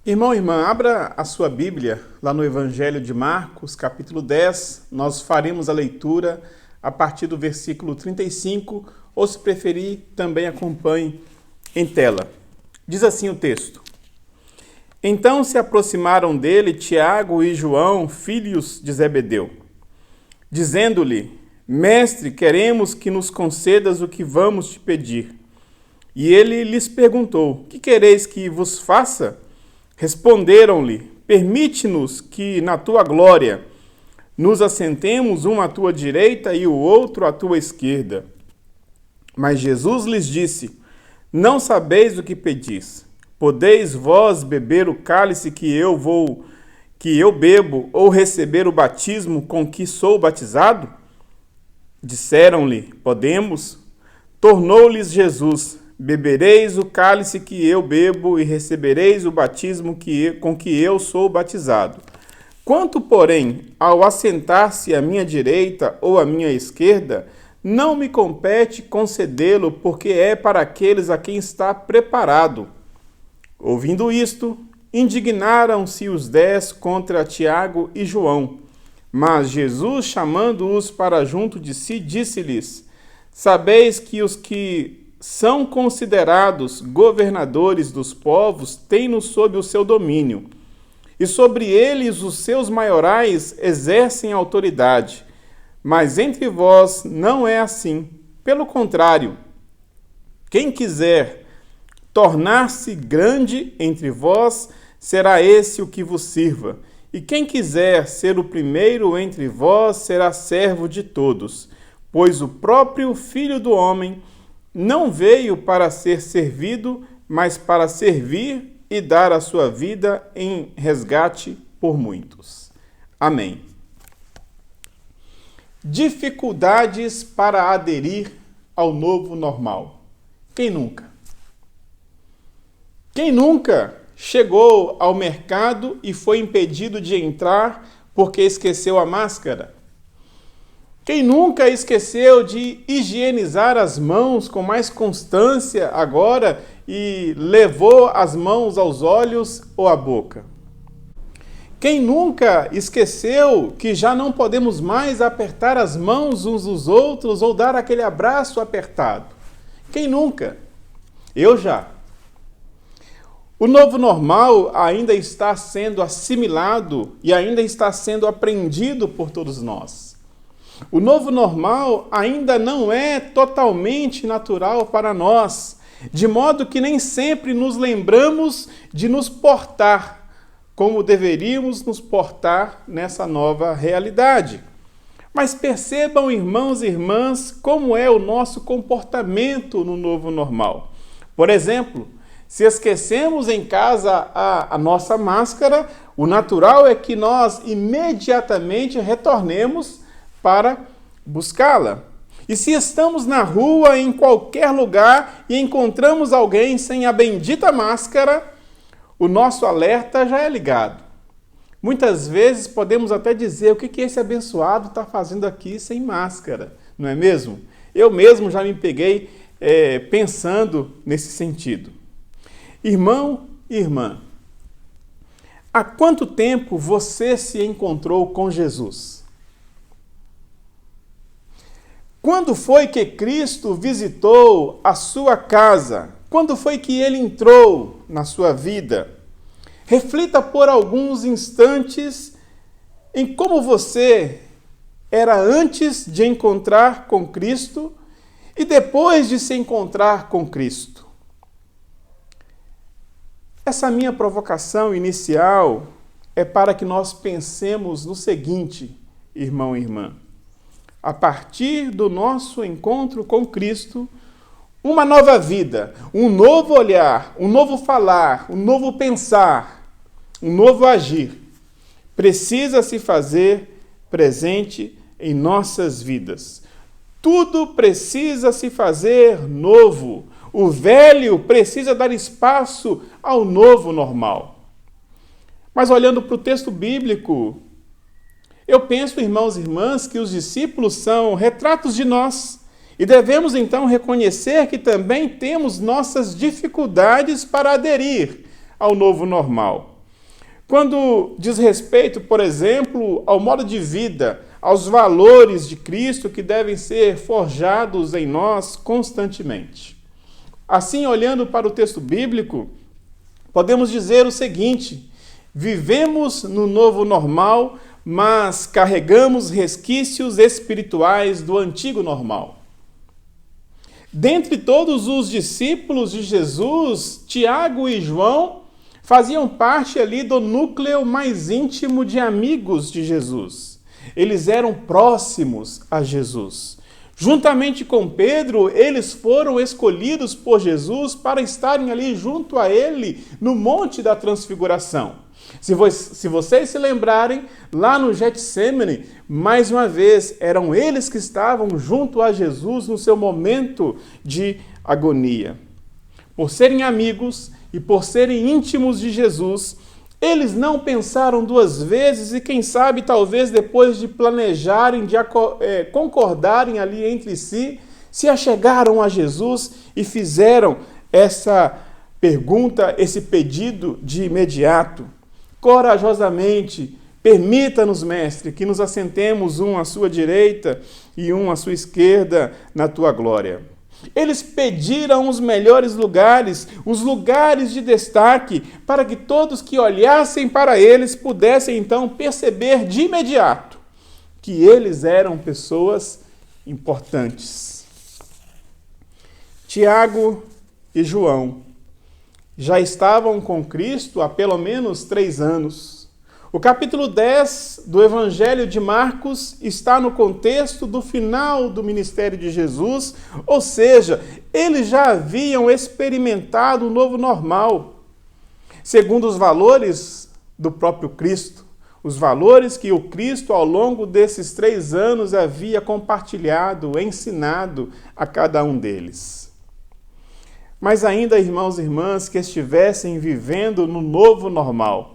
Irmão, irmã, abra a sua Bíblia lá no Evangelho de Marcos, capítulo 10. Nós faremos a leitura a partir do versículo 35, ou se preferir, também acompanhe em tela. Diz assim o texto: Então se aproximaram dele Tiago e João, filhos de Zebedeu, dizendo-lhe: Mestre, queremos que nos concedas o que vamos te pedir. E ele lhes perguntou: Que quereis que vos faça? Responderam-lhe: Permite-nos que, na tua glória, nos assentemos um à tua direita e o outro à tua esquerda. Mas Jesus lhes disse: Não sabeis o que pedis. Podeis vós beber o cálice que eu bebo, ou receber o batismo com que sou batizado? Disseram-lhe: Podemos. Tornou-lhes Jesus: Bebereis o cálice que eu bebo e recebereis o batismo com que eu sou batizado. Quanto, porém, ao assentar-se à minha direita ou à minha esquerda, não me compete concedê-lo, porque é para aqueles a quem está preparado. Ouvindo isto, indignaram-se os 10 contra Tiago e João. Mas Jesus, chamando-os para junto de si, disse-lhes: Sabeis que os que são considerados governadores dos povos têm-no sob o seu domínio, e sobre eles os seus maiorais exercem autoridade. Mas entre vós não é assim. Pelo contrário, quem quiser tornar-se grande entre vós, será esse o que vos sirva. E quem quiser ser o primeiro entre vós, será servo de todos. Pois o próprio Filho do Homem não veio para ser servido, mas para servir e dar a sua vida em resgate por muitos. Amém. Dificuldades para aderir ao novo normal. Quem nunca? Quem nunca chegou ao mercado e foi impedido de entrar porque esqueceu a máscara? Quem nunca esqueceu de higienizar as mãos com mais constância agora e levou as mãos aos olhos ou à boca? Quem nunca esqueceu que já não podemos mais apertar as mãos uns dos outros ou dar aquele abraço apertado? Quem nunca? Eu já. O novo normal ainda está sendo assimilado e ainda está sendo aprendido por todos nós. O novo normal ainda não é totalmente natural para nós, de modo que nem sempre nos lembramos de nos portar como deveríamos nos portar nessa nova realidade. Mas percebam, irmãos e irmãs, como é o nosso comportamento no novo normal. Por exemplo, se esquecemos em casa a nossa máscara, o natural é que nós imediatamente retornemos para buscá-la. E se estamos na rua, em qualquer lugar, e encontramos alguém sem a bendita máscara, o nosso alerta já é ligado. Muitas vezes podemos até dizer: o que esse abençoado está fazendo aqui sem máscara? Não é mesmo? Eu mesmo já me peguei pensando nesse sentido. Irmão e irmã, há quanto tempo você se encontrou com Jesus? Quando foi que Cristo visitou a sua casa? Quando foi que ele entrou na sua vida? Reflita por alguns instantes em como você era antes de encontrar com Cristo e depois de se encontrar com Cristo. Essa minha provocação inicial é para que nós pensemos no seguinte, irmão e irmã. A partir do nosso encontro com Cristo, uma nova vida, um novo olhar, um novo falar, um novo pensar, um novo agir, precisa se fazer presente em nossas vidas. Tudo precisa se fazer novo. O velho precisa dar espaço ao novo normal. Mas olhando para o texto bíblico, eu penso, irmãos e irmãs, que os discípulos são retratos de nós e devemos então reconhecer que também temos nossas dificuldades para aderir ao novo normal. Quando diz respeito, por exemplo, ao modo de vida, aos valores de Cristo que devem ser forjados em nós constantemente. Assim, olhando para o texto bíblico, podemos dizer o seguinte: vivemos no novo normal, mas carregamos resquícios espirituais do antigo normal. Dentre todos os discípulos de Jesus, Tiago e João faziam parte ali do núcleo mais íntimo de amigos de Jesus. Eles eram próximos a Jesus. Juntamente com Pedro, eles foram escolhidos por Jesus para estarem ali junto a ele no Monte da Transfiguração. Se vocês se lembrarem, lá no Getsêmani, mais uma vez, eram eles que estavam junto a Jesus no seu momento de agonia. Por serem amigos e por serem íntimos de Jesus, eles não pensaram duas vezes e, quem sabe, talvez depois de planejarem, de concordarem ali entre si, se achegaram a Jesus e fizeram essa pergunta, esse pedido de imediato. Corajosamente, permita-nos, mestre, que nos assentemos um à sua direita e um à sua esquerda na tua glória. Eles pediram os melhores lugares, os lugares de destaque, para que todos que olhassem para eles pudessem então perceber de imediato que eles eram pessoas importantes. Tiago e João já estavam com Cristo há pelo menos 3 anos. O capítulo 10 do Evangelho de Marcos está no contexto do final do ministério de Jesus, ou seja, eles já haviam experimentado o novo normal, segundo os valores do próprio Cristo, os valores que o Cristo, ao longo desses 3 anos, havia compartilhado, ensinado a cada um deles. Mas ainda, irmãos e irmãs, que estivessem vivendo no novo normal,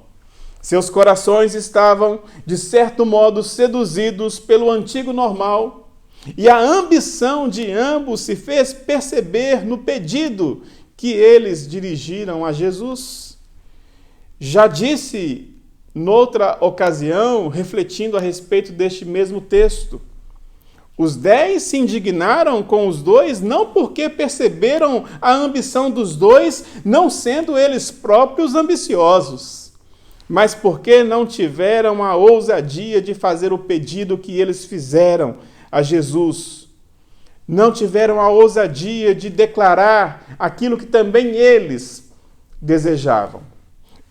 seus corações estavam, de certo modo, seduzidos pelo antigo normal, e a ambição de ambos se fez perceber no pedido que eles dirigiram a Jesus. Já disse, noutra ocasião, refletindo a respeito deste mesmo texto, os 10 se indignaram com os 2, não porque perceberam a ambição dos 2, não sendo eles próprios ambiciosos, mas porque não tiveram a ousadia de fazer o pedido que eles fizeram a Jesus. Não tiveram a ousadia de declarar aquilo que também eles desejavam.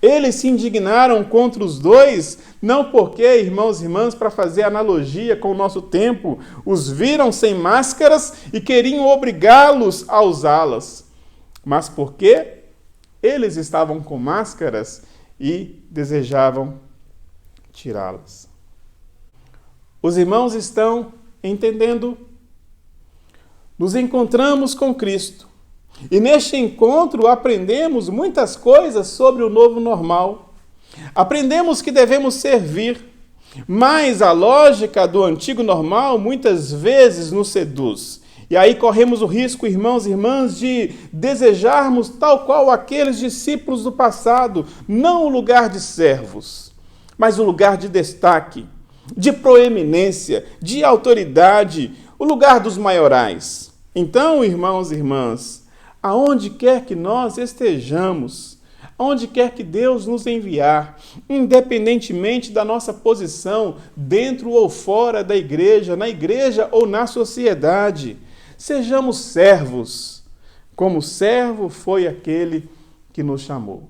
Eles se indignaram contra os 2, não porque, irmãos e irmãs, para fazer analogia com o nosso tempo, os viram sem máscaras e queriam obrigá-los a usá-las, mas porque eles estavam com máscaras e desejavam tirá-las. Os irmãos estão entendendo? Nos encontramos com Cristo e neste encontro aprendemos muitas coisas sobre o novo normal. Aprendemos que devemos servir, mas a lógica do antigo normal muitas vezes nos seduz. E aí corremos o risco, irmãos e irmãs, de desejarmos, tal qual aqueles discípulos do passado, não o lugar de servos, mas o lugar de destaque, de proeminência, de autoridade, o lugar dos maiorais. Então, irmãos e irmãs, aonde quer que nós estejamos, aonde quer que Deus nos enviar, independentemente da nossa posição, dentro ou fora da igreja, na igreja ou na sociedade, sejamos servos, como servo foi aquele que nos chamou.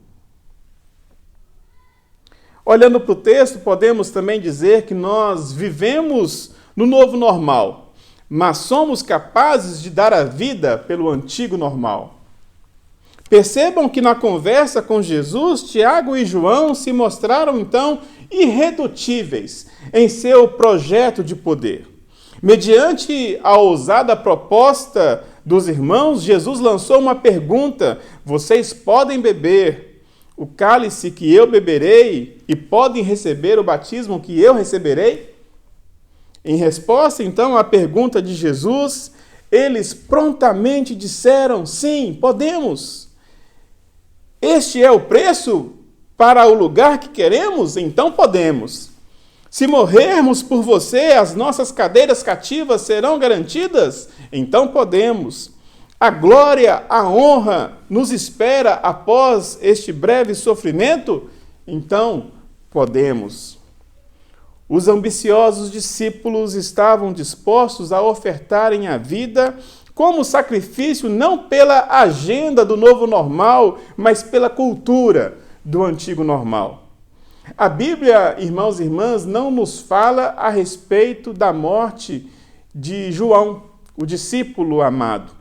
Olhando para o texto, podemos também dizer que nós vivemos no novo normal, mas somos capazes de dar a vida pelo antigo normal. Percebam que na conversa com Jesus, Tiago e João se mostraram, então, irredutíveis em seu projeto de poder. Mediante a ousada proposta dos irmãos, Jesus lançou uma pergunta: vocês podem beber o cálice que eu beberei e podem receber o batismo que eu receberei? Em resposta, então, à pergunta de Jesus, eles prontamente disseram: sim, podemos. Este é o preço para o lugar que queremos, então podemos. Se morrermos por você, as nossas cadeiras cativas serão garantidas? Então podemos. A glória, a honra nos espera após este breve sofrimento? Então podemos. Os ambiciosos discípulos estavam dispostos a ofertarem a vida como sacrifício, não pela agenda do novo normal, mas pela cultura do antigo normal. A Bíblia, irmãos e irmãs, não nos fala a respeito da morte de João, o discípulo amado.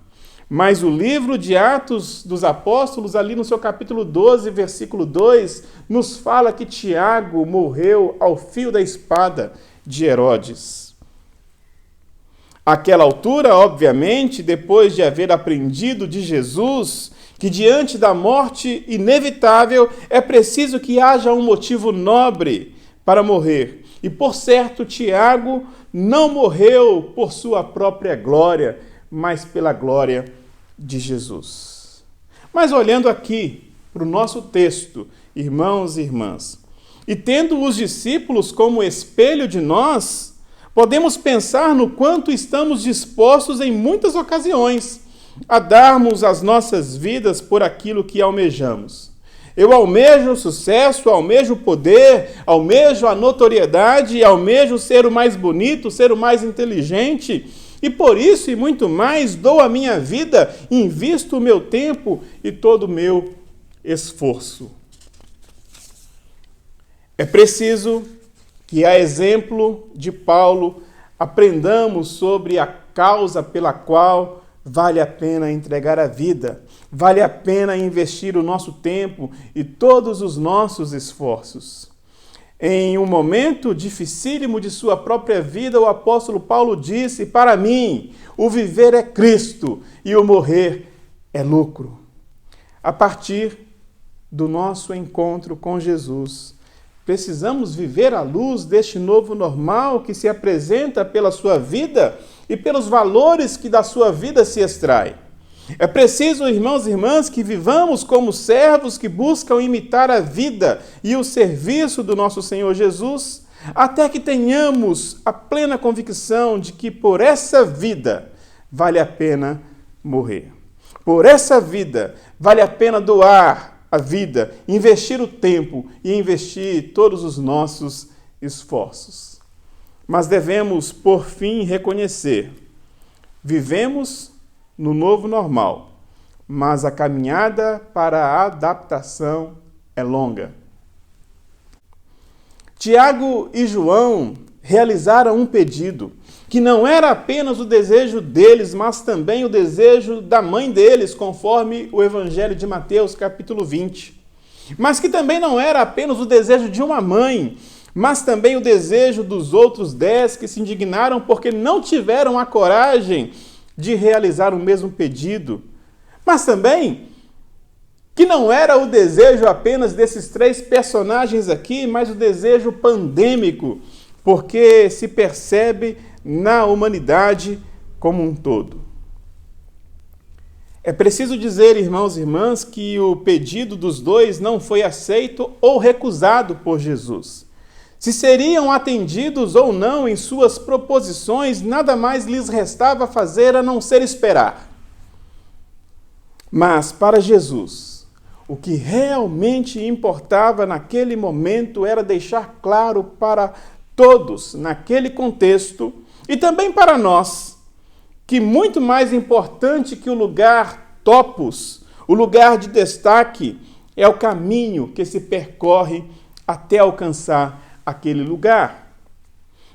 Mas o livro de Atos dos Apóstolos, ali no seu capítulo 12, versículo 2, nos fala que Tiago morreu ao fio da espada de Herodes. Àquela altura, obviamente, depois de haver aprendido de Jesus que diante da morte inevitável é preciso que haja um motivo nobre para morrer. E, por certo, Tiago não morreu por sua própria glória, mas pela glória de Jesus. Mas olhando aqui para o nosso texto, irmãos e irmãs, e tendo os discípulos como espelho de nós, podemos pensar no quanto estamos dispostos em muitas ocasiões a darmos as nossas vidas por aquilo que almejamos. Eu almejo o sucesso, almejo o poder, almejo a notoriedade, almejo ser o mais bonito, ser o mais inteligente, e por isso e muito mais dou a minha vida, invisto o meu tempo e todo o meu esforço. É preciso que, a exemplo de Paulo, aprendamos sobre a causa pela qual vale a pena entregar a vida, vale a pena investir o nosso tempo e todos os nossos esforços. Em um momento dificílimo de sua própria vida, o apóstolo Paulo disse: para mim, o viver é Cristo e o morrer é lucro. A partir do nosso encontro com Jesus, precisamos viver à luz deste novo normal que se apresenta pela sua vida e pelos valores que da sua vida se extrai. É preciso, irmãos e irmãs, que vivamos como servos que buscam imitar a vida e o serviço do nosso Senhor Jesus, até que tenhamos a plena convicção de que por essa vida vale a pena morrer. Por essa vida vale a pena doar a vida, investir o tempo e investir todos os nossos esforços. Mas devemos, por fim, reconhecer: vivemos no novo normal, mas a caminhada para a adaptação é longa. Tiago e João realizaram um pedido que não era apenas o desejo deles, mas também o desejo da mãe deles, conforme o Evangelho de Mateus, capítulo 20. Mas que também não era apenas o desejo de uma mãe, mas também o desejo dos outros 10 que se indignaram porque não tiveram a coragem de realizar o mesmo pedido. Mas também que não era o desejo apenas desses 3 personagens aqui, mas o desejo pandêmico, porque se percebe na humanidade como um todo. É preciso dizer, irmãos e irmãs, que o pedido dos 2 não foi aceito ou recusado por Jesus. Se seriam atendidos ou não em suas proposições, nada mais lhes restava fazer a não ser esperar. Mas para Jesus, o que realmente importava naquele momento era deixar claro para todos, naquele contexto, e também para nós, que muito mais importante que o lugar topos, o lugar de destaque, é o caminho que se percorre até alcançar aquele lugar.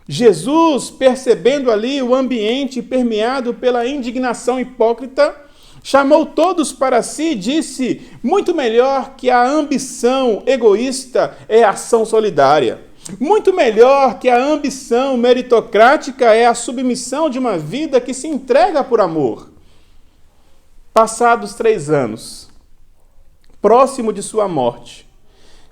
Jesus, percebendo ali o ambiente permeado pela indignação hipócrita, chamou todos para si e disse: muito melhor que a ambição egoísta é a ação solidária. Muito melhor que a ambição meritocrática é a submissão de uma vida que se entrega por amor. Passados 3 anos, próximo de sua morte,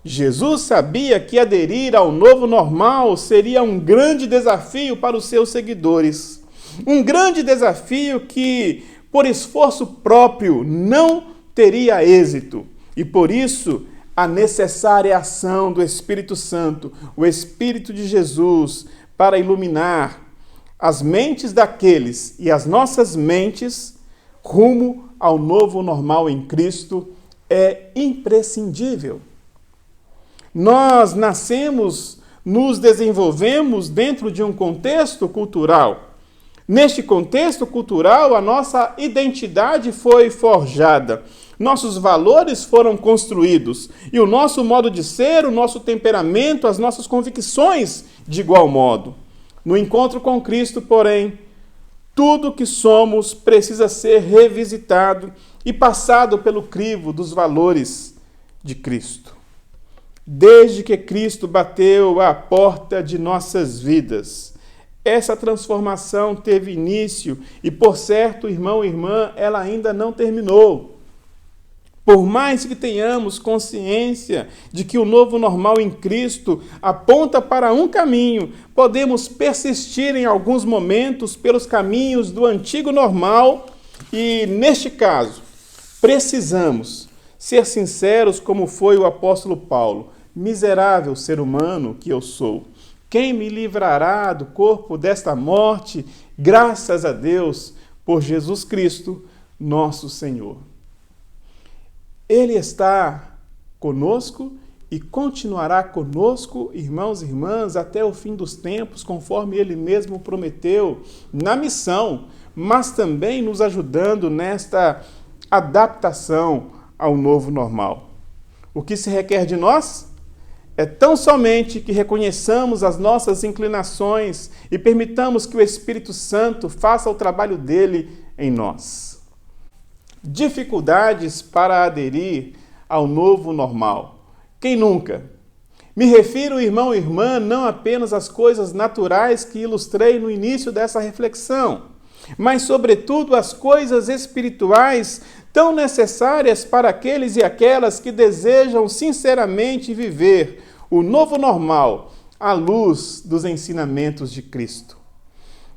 Jesus sabia que aderir ao novo normal seria um grande desafio para os seus seguidores. Um grande desafio que, por esforço próprio, não teria êxito. E por isso, a necessária ação do Espírito Santo, o Espírito de Jesus, para iluminar as mentes daqueles e as nossas mentes rumo ao novo normal em Cristo é imprescindível. Nós nascemos, nos desenvolvemos dentro de um contexto cultural. Neste contexto cultural, a nossa identidade foi forjada, nossos valores foram construídos e o nosso modo de ser, o nosso temperamento, as nossas convicções de igual modo. No encontro com Cristo, porém, tudo que somos precisa ser revisitado e passado pelo crivo dos valores de Cristo. Desde que Cristo bateu à porta de nossas vidas, essa transformação teve início e, por certo, irmão e irmã, ela ainda não terminou. Por mais que tenhamos consciência de que o novo normal em Cristo aponta para um caminho, podemos persistir em alguns momentos pelos caminhos do antigo normal e, neste caso, precisamos ser sinceros como foi o apóstolo Paulo. Miserável ser humano que eu sou, quem me livrará do corpo desta morte? Graças a Deus por Jesus Cristo, nosso Senhor. Ele está conosco e continuará conosco, irmãos e irmãs, até o fim dos tempos, conforme Ele mesmo prometeu, na missão, mas também nos ajudando nesta adaptação ao novo normal. O que se requer de nós é tão somente que reconheçamos as nossas inclinações e permitamos que o Espírito Santo faça o trabalho dele em nós. Dificuldades para aderir ao novo normal. Quem nunca? Me refiro, irmão e irmã, não apenas às coisas naturais que ilustrei no início dessa reflexão, mas, sobretudo, às coisas espirituais tão necessárias para aqueles e aquelas que desejam sinceramente viver o novo normal à luz dos ensinamentos de Cristo.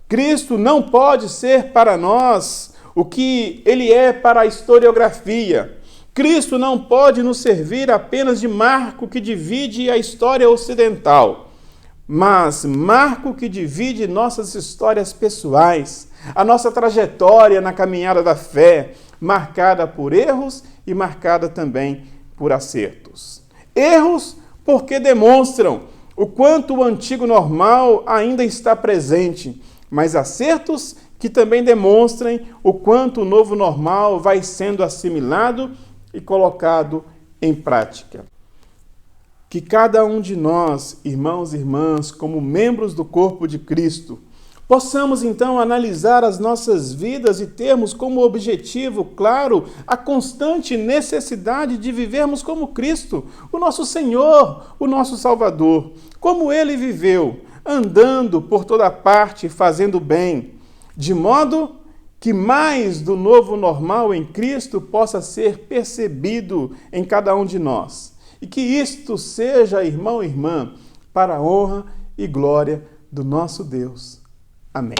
Cristo não pode ser para nós o que ele é para a historiografia. Cristo não pode nos servir apenas de marco que divide a história ocidental, mas marco que divide nossas histórias pessoais, a nossa trajetória na caminhada da fé, marcada por erros e marcada também por acertos. Erros porque demonstram o quanto o antigo normal ainda está presente, mas acertos que também demonstrem o quanto o novo normal vai sendo assimilado e colocado em prática. Que cada um de nós, irmãos e irmãs, como membros do corpo de Cristo, possamos então analisar as nossas vidas e termos como objetivo, claro, a constante necessidade de vivermos como Cristo, o nosso Senhor, o nosso Salvador, como Ele viveu, andando por toda parte, fazendo bem, de modo que mais do novo normal em Cristo possa ser percebido em cada um de nós. E que isto seja, irmão e irmã, para a honra e glória do nosso Deus. Amém.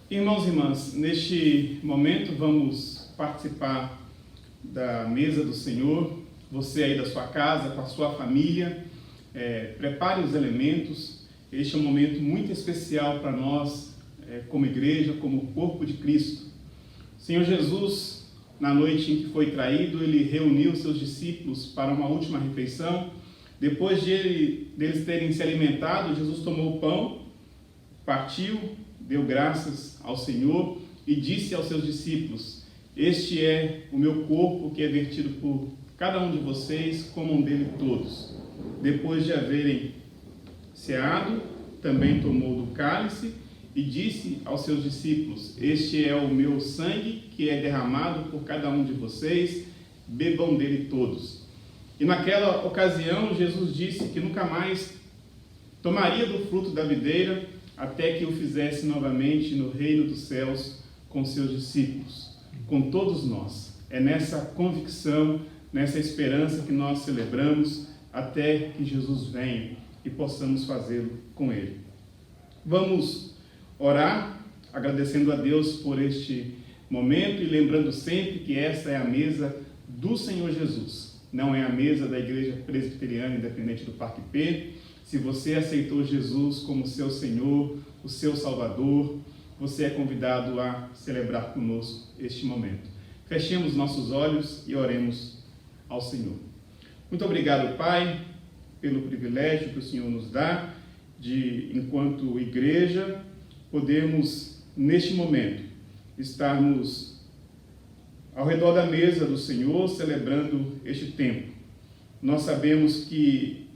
Irmãos e irmãs, neste momento vamos participar da mesa do Senhor. Você aí da sua casa, com a sua família, prepare os elementos. Este é um momento muito especial para nós, como igreja, como corpo de Cristo. O Senhor Jesus, na noite em que foi traído, ele reuniu seus discípulos para uma última refeição. Depois deles terem se alimentado, Jesus tomou o pão, partiu, deu graças ao Senhor e disse aos seus discípulos: este é o meu corpo que é vertido por cada um de vocês, comam dele todos. Depois de haverem ceado, também tomou do cálice e disse aos seus discípulos: este é o meu sangue que é derramado por cada um de vocês, bebam dele todos. E naquela ocasião, Jesus disse que nunca mais tomaria do fruto da videira até que o fizesse novamente no reino dos céus com seus discípulos, com todos nós. É nessa convicção, nessa esperança que nós celebramos até que Jesus venha e possamos fazê-lo com Ele. Vamos orar, agradecendo a Deus por este momento e lembrando sempre que essa é a mesa do Senhor Jesus. Não é a mesa da Igreja Presbiteriana Independente do Parque P. Se você aceitou Jesus como seu Senhor, o seu Salvador, você é convidado a celebrar conosco este momento. Fechemos nossos olhos e oremos ao Senhor. Muito obrigado, Pai, pelo privilégio que o Senhor nos dá de, enquanto igreja, podermos, neste momento, estarmos ao redor da mesa do Senhor, celebrando este tempo. Nós sabemos que,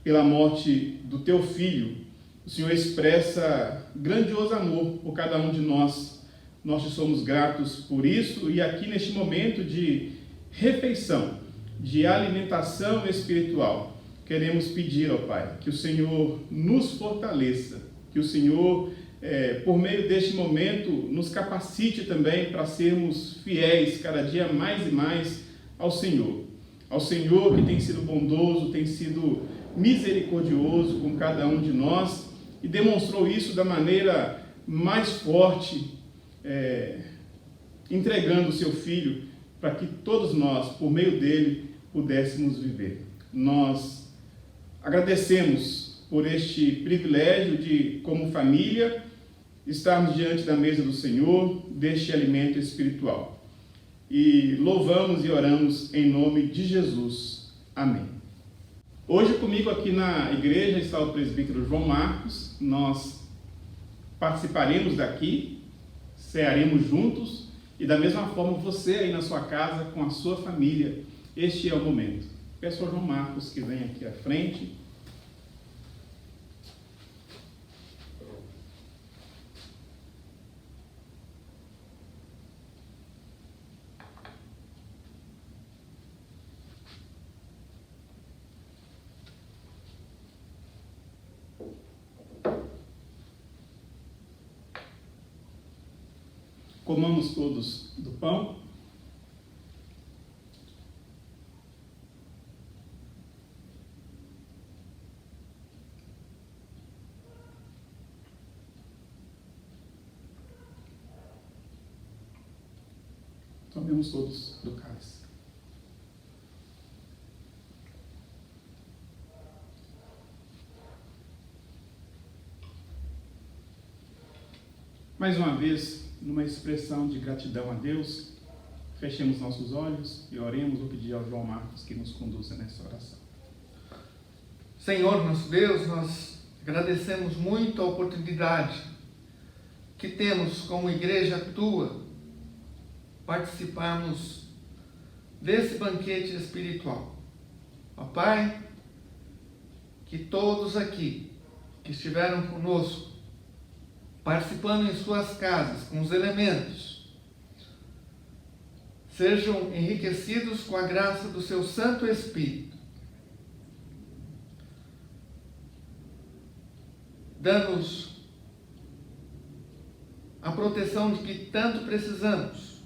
pela morte do Teu Filho, o Senhor expressa grandioso amor por cada um de nós. Nós te somos gratos por isso e aqui neste momento de refeição, de alimentação espiritual, queremos pedir ao Pai que o Senhor nos fortaleça, que o Senhor, por meio deste momento, nos capacite também para sermos fiéis cada dia mais e mais ao Senhor que tem sido bondoso, tem sido misericordioso com cada um de nós e demonstrou isso da maneira mais forte, entregando o seu Filho para que todos nós, por meio dele, pudéssemos viver. Nós agradecemos por este privilégio de, como família, estarmos diante da mesa do Senhor, deste alimento espiritual. E louvamos e oramos em nome de Jesus. Amém. Hoje comigo aqui na igreja está o presbítero João Marcos. Nós participaremos daqui, cearemos juntos e da mesma forma você aí na sua casa, com a sua família. Este é o momento. Peço ao João Marcos que venha aqui à frente. Comamos todos do pão. Tomemos todos do cálice. Mais uma vez, numa expressão de gratidão a Deus, fechemos nossos olhos e oremos. Vou pedir ao João Marcos que nos conduza nessa oração. Senhor, nosso Deus, nós agradecemos muito a oportunidade que temos como igreja tua participarmos desse banquete espiritual. Ó Pai, que todos aqui que estiveram conosco, participando em suas casas com os elementos, sejam enriquecidos com a graça do seu Santo Espírito, dando-nos a proteção de que tanto precisamos,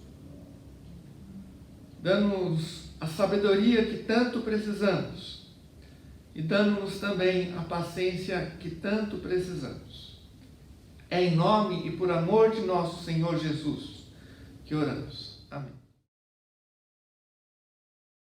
dando-nos a sabedoria que tanto precisamos e dando-nos também a paciência que tanto precisamos. É em nome e por amor de nosso Senhor Jesus que oramos.